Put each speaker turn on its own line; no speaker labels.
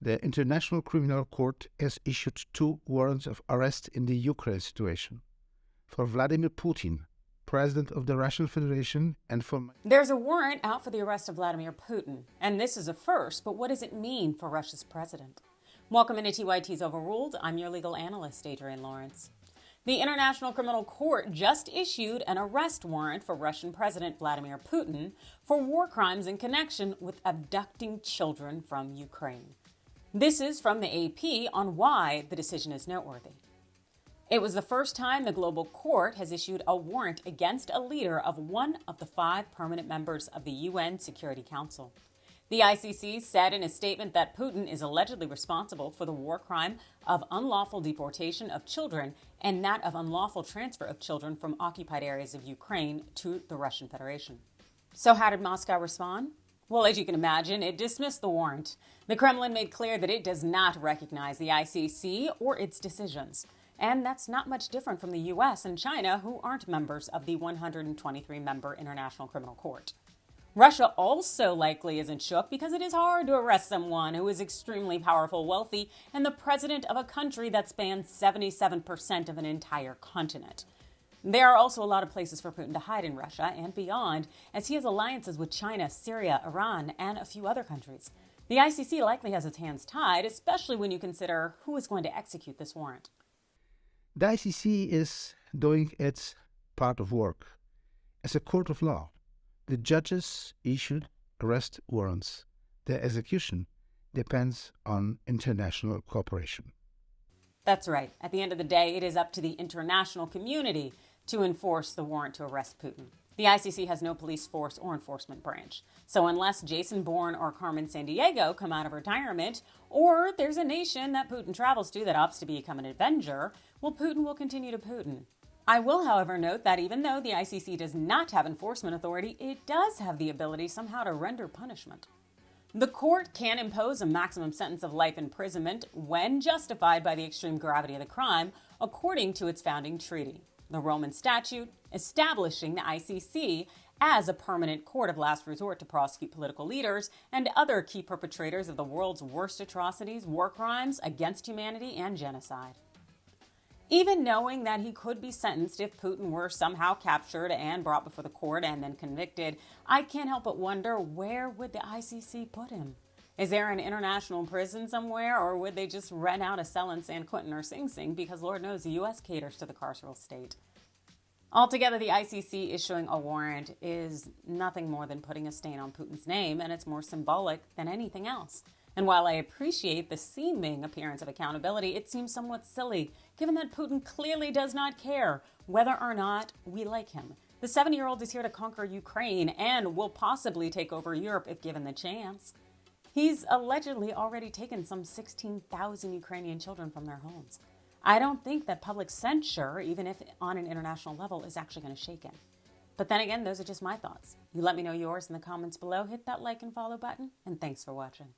The International Criminal Court has issued 2 warrants of arrest in the Ukraine situation for Vladimir Putin, President of the Russian Federation, and for...
There's a warrant out for the arrest of Vladimir Putin, and this is a first, but what does it mean for Russia's president? Welcome into TYT's Overruled. I'm your legal analyst, Adrienne Lawrence. The International Criminal Court just issued an arrest warrant for Russian President Vladimir Putin for war crimes in connection with abducting children from Ukraine. This is from the AP on why the decision is noteworthy. It was the first time the global court has issued a warrant against a leader of one of the 5 permanent members of the UN Security Council. The ICC said in a statement that Putin is allegedly responsible for the war crime of unlawful deportation of children and that of unlawful transfer of children from occupied areas of Ukraine to the Russian Federation. So how did Moscow respond? Well, as you can imagine, it dismissed the warrant. The Kremlin made clear that it does not recognize the ICC or its decisions. And that's not much different from the U.S. and China, who aren't members of the 123-member International Criminal Court. Russia also likely isn't shook because it is hard to arrest someone who is extremely powerful, wealthy, and the president of a country that spans 77% of an entire continent. There are also a lot of places for Putin to hide in Russia and beyond, as he has alliances with China, Syria, Iran, and a few other countries. The ICC likely has its hands tied, especially when you consider who is going to execute this warrant.
The ICC is doing its part of work. As a court of law, the judges issued arrest warrants. Their execution depends on international cooperation.
That's right. At the end of the day, it is up to the international community to enforce the warrant to arrest Putin. The ICC has no police force or enforcement branch. So unless Jason Bourne or Carmen Sandiego come out of retirement, or there's a nation that Putin travels to that opts to become an avenger, well, Putin will continue to Putin. I will, however, note that even though the ICC does not have enforcement authority, it does have the ability somehow to render punishment. The court can impose a maximum sentence of life imprisonment when justified by the extreme gravity of the crime, according to its founding treaty, the Roman Statute establishing the ICC as a permanent court of last resort to prosecute political leaders and other key perpetrators of the world's worst atrocities, war crimes against humanity, and genocide. Even knowing that he could be sentenced if Putin were somehow captured and brought before the court and then convicted, I can't help but wonder, where would the ICC put him? Is there an international prison somewhere, or would they just rent out a cell in San Quentin or Sing Sing, because Lord knows the U.S. caters to the carceral state? Altogether, the ICC issuing a warrant is nothing more than putting a stain on Putin's name, and it's more symbolic than anything else. And while I appreciate the seeming appearance of accountability, it seems somewhat silly, given that Putin clearly does not care whether or not we like him. The 70-year-old is here to conquer Ukraine and will possibly take over Europe if given the chance. He's allegedly already taken some 16,000 Ukrainian children from their homes. I don't think that public censure, even if on an international level, is actually going to shake him. But then again, those are just my thoughts. You let me know yours in the comments below. Hit that like and follow button, and thanks for watching.